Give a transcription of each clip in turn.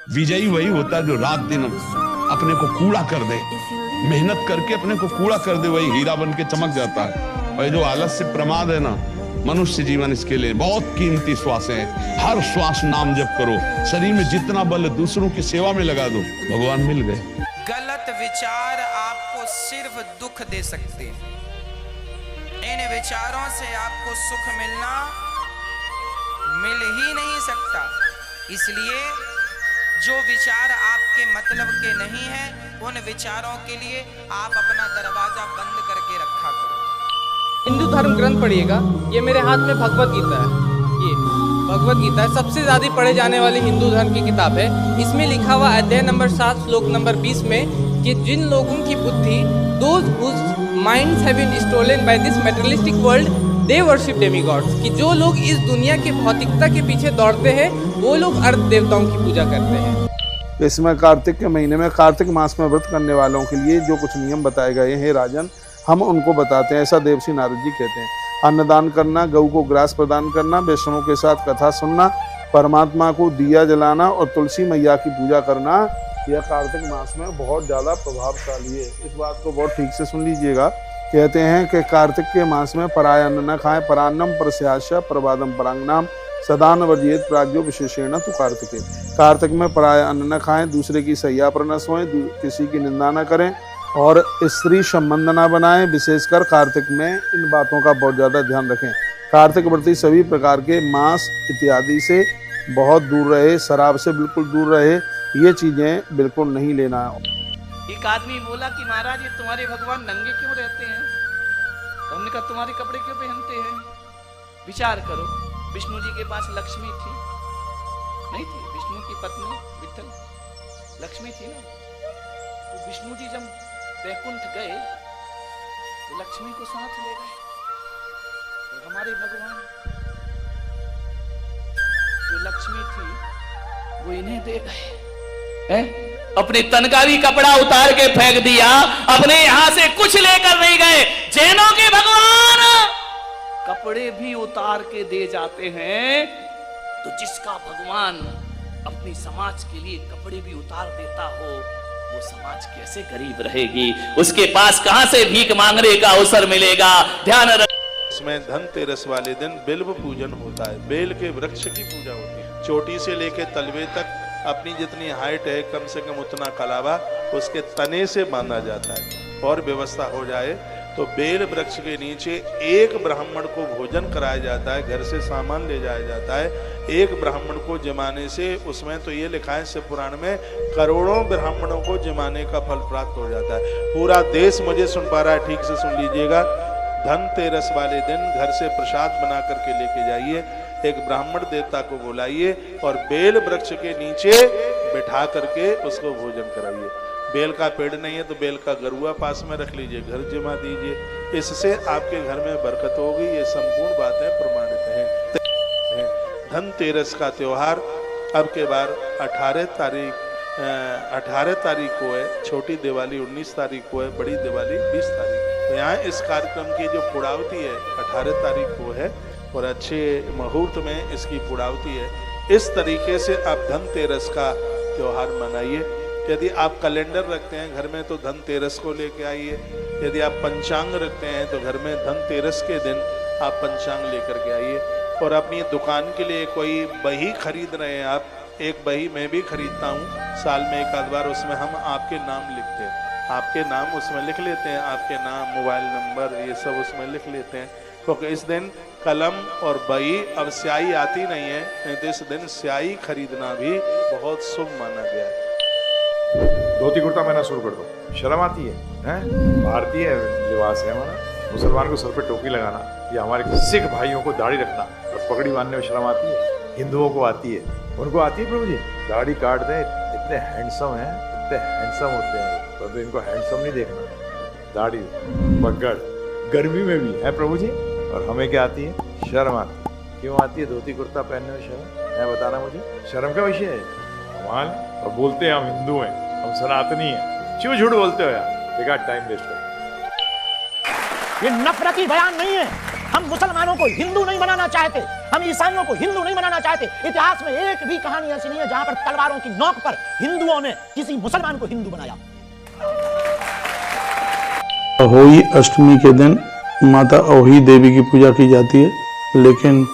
विजयी वही होता है जो रात दिन अपने को कूड़ा कर दे, मेहनत करके अपने को कूड़ा कर दे, वही हीरा बन के चमक जाता है। और जो आलस से प्रमाद है ना, मनुष्य जीवन इसके लिए बहुत कीमती श्वास है। हर श्वास नाम जप करो, शरीर में जितना बल है दूसरों की सेवा में लगा दो, भगवान मिल गए। गलत विचार आपको सिर्फ दुख दे सकते हैं, इन विचारों से आपको सुख मिल ही नहीं सकता। इसलिए जो विचार आपके मतलब के नहीं है, उन विचारों के लिए आप अपना दरवाजा बंद करके रखा करो। हिंदू धर्म ग्रंथ पढ़िएगा, ये मेरे हाथ में भगवत गीता है। ये भगवत गीता है, सबसे ज़्यादा पढ़े जाने वाली हिंदू धर्म की किताब है। इसमें लिखा हुआ अध्याय नंबर 7 श्लोक नंबर 20 में कि जिन लोगों की बुद्धि, those whose minds have been stolen by this materialistic world, they worship demigods, कि जो लोग इस दुनिया के भौतिकता के पीछे दौड़ते हैं वो लोग अर्थ देवताओं की पूजा करते हैं। इसमें कार्तिक के महीने में, कार्तिक मास में व्रत करने वालों के लिए जो कुछ नियम बताए गए हैं राजन, हम उनको बताते हैं। ऐसा देवसी नारद जी कहते हैं। अन्नदान करना, गऊ को ग्रास प्रदान करना, वैष्णवों के साथ कथा सुनना, परमात्मा को दिया जलाना और तुलसी मैया की पूजा करना, यह कार्तिक मास में बहुत ज़्यादा प्रभावशाली है। इस बात को बहुत ठीक से सुन लीजिएगा। कहते हैं कि कार्तिक के मास में पराय अन्न न खाएं, परान्नम परस्यास्य प्रभादम परांगनाम सदान वर्जित प्राज्ञो विशेषेण तु कार्तिके। कार्तिक में पराय अन्न न खाएं, दूसरे की सैया पर न सोएं, किसी की निंदा न करें और स्त्री संबंध न बनाएं। विशेषकर कार्तिक में इन बातों का बहुत ज़्यादा ध्यान रखें। कार्तिक व्रती सभी प्रकार के मांस इत्यादि से बहुत दूर रहे, शराब से बिल्कुल दूर रहे, ये चीज़ें बिल्कुल नहीं लेना है। एक आदमी बोला कि महाराज ये तुम्हारे भगवान नंगे क्यों रहते हैं? तो हमने कहा तुम्हारे कपड़े क्यों पहनते हैं? विचार करो, विष्णु जी के पास लक्ष्मी थी नहीं थी? विष्णु की पत्नी विठल लक्ष्मी थी ना। तो विष्णु जी जब वैकुंठ गए तो लक्ष्मी को साथ ले गए और हमारे भगवान जो लक्ष्मी थी वो इन्हें दे गए। अपने तन का भी कपड़ा उतार के फेंक दिया, अपने यहां से कुछ लेकर नहीं गए। जैनों के भगवान कपड़े भी उतार के दे जाते हैं, तो जिसका भगवान अपनी समाज के लिए कपड़े भी उतार देता हो, वो समाज कैसे गरीब रहेगी? उसके पास कहां से भीख मांगने का अवसर मिलेगा? ध्यान रख। इसमें धनतेरस वाले दिन बिल्व पूजन होता है, बेल के वृक्ष की पूजा होती है। चोटी से लेके तलवे तक अपनी जितनी हाइट है कम से कम उतना कलावा उसके तने से बांधा जाता है। और व्यवस्था हो जाए तो बेल वृक्ष के नीचे एक ब्राह्मण को भोजन कराया जाता है, घर से सामान ले जाया जाता है। एक ब्राह्मण को जमाने से, उसमें तो ये लिखा है शिव पुराण में, करोड़ों ब्राह्मणों को जमाने का फल प्राप्त हो जाता है। पूरा देश मुझे सुन पा रहा है, ठीक से सुन लीजिएगा। धनतेरस वाले दिन घर से प्रसाद बना करके लेके जाइए, एक ब्राह्मण देवता को बुलाइए और बेल वृक्ष के नीचे बिठा करके उसको भोजन कराइए। बेल का पेड़ नहीं है तो बेल का गरुआ पास में रख लीजिए, घर जमा दीजिए, इससे आपके घर में बरकत होगी। ये संपूर्ण बातें प्रमाणित हैं। धनतेरस का त्योहार अब के बार 18 तारीख को है, छोटी दिवाली 19 तारीख को है, बड़ी दिवाली 20 तारीख। तो यहाँ इस कार्यक्रम की जो पूर्णावती है 18 तारीख को है और अच्छे मुहूर्त में इसकी पूर्णावती है। इस तरीके से आप धनतेरस का त्योहार मनाइए। यदि आप कैलेंडर रखते हैं घर में तो धनतेरस को लेके आइए। यदि आप पंचांग रखते हैं तो घर में धनतेरस के दिन आप पंचांग लेकर के आइए। और अपनी दुकान के लिए कोई बही खरीद रहे हैं आप, एक बही मैं भी खरीदता हूँ साल में एक आध बार, उसमें हम आपके नाम लिखते हैं, आपके नाम उसमें लिख लेते हैं, आपके नाम, मोबाइल नंबर, ये सब उसमें लिख लेते हैं। क्योंकि इस दिन कलम और बही, अब स्याही आती नहीं है, नहीं तो इस दिन स्याही खरीदना भी बहुत शुभ माना गया है। धोती कुर्ता पहना शुरू कर दो, शर्म आती है, हैं? भारतीय लिबास है हमारा। मुसलमान को सर पे टोपी लगाना, या हमारे सिख भाइयों को दाढ़ी रखना और पगड़ी बांधने में शर्म आती है। हिंदुओं को आती है, उनको आती है प्रभु जी। दाढ़ी काट दें, इतने हैंडसम हैं, इतने हैंडसम होते हैं, तो इनको हैंडसम नहीं देखना। दाढ़ी, पगड़, गर्मी में भी है प्रभु जी। और हमें क्या आती है? शर्म आती है। क्यों आती है धोती कुर्ता पहनने में शर्म? है बताना मुझे, शर्म का विषय है? कमाल। और बोलते हैं हम हिंदू हैं, हम सनातनी हैं। क्यों झूठ बोलते हो यार? बेकार टाइम वेस्ट है। ये नफरती बयान नहीं है, हम मुसलमानों को हिंदू नहीं बनाना चाहते, हम ईसाइयों को हिंदू नहीं बनाना चाहते। इतिहास में एक भी कहानी ऐसी नहीं है जहां पर तलवारों की नोक पर हिंदुओं ने किसी मुसलमान को हिंदू बनाया। अहोई अष्टमी के दिन माता अहोई देवी की पूजा की जाती है, लेकिन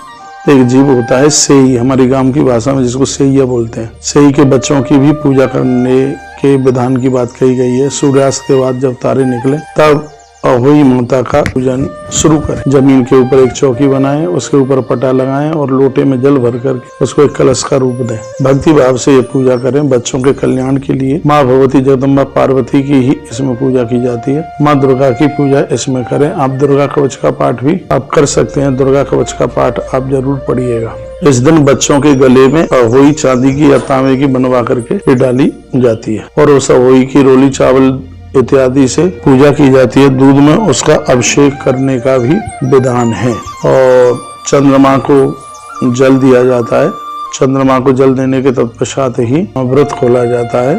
एक जीव होता है सेई, हमारी गांव की भाषा में जिसको सेइया बोलते हैं। सेई के बच्चों की भी पूजा करने के विधान की बात कही गई है। सूर्यास्त के बाद जब तारे निकले तब अहोई माता का पूजन शुरू करें। जमीन के ऊपर एक चौकी बनाएं, उसके ऊपर पटा लगाएं और लोटे में जल भर कर उसको एक कलश का रूप दें। भक्ति भाव से ये पूजा करें। बच्चों के कल्याण के लिए माँ भगवती जगदम्बा पार्वती की ही इसमें पूजा की जाती है। माँ दुर्गा की पूजा इसमें करें। आप दुर्गा कवच का पाठ भी आप कर सकते हैं। दुर्गा कवच का पाठ आप जरूर पढ़िएगा। इस दिन बच्चों के गले में अहोई चांदी की या तांबे की बनवा करके डाली जाती है और उस अहोई की रोली चावल इत्यादि से पूजा की जाती है। दूध में उसका अभिषेक करने का भी विधान है और चंद्रमा को जल दिया जाता है। चंद्रमा को जल देने के तत्पश्चात ही व्रत खोला जाता है।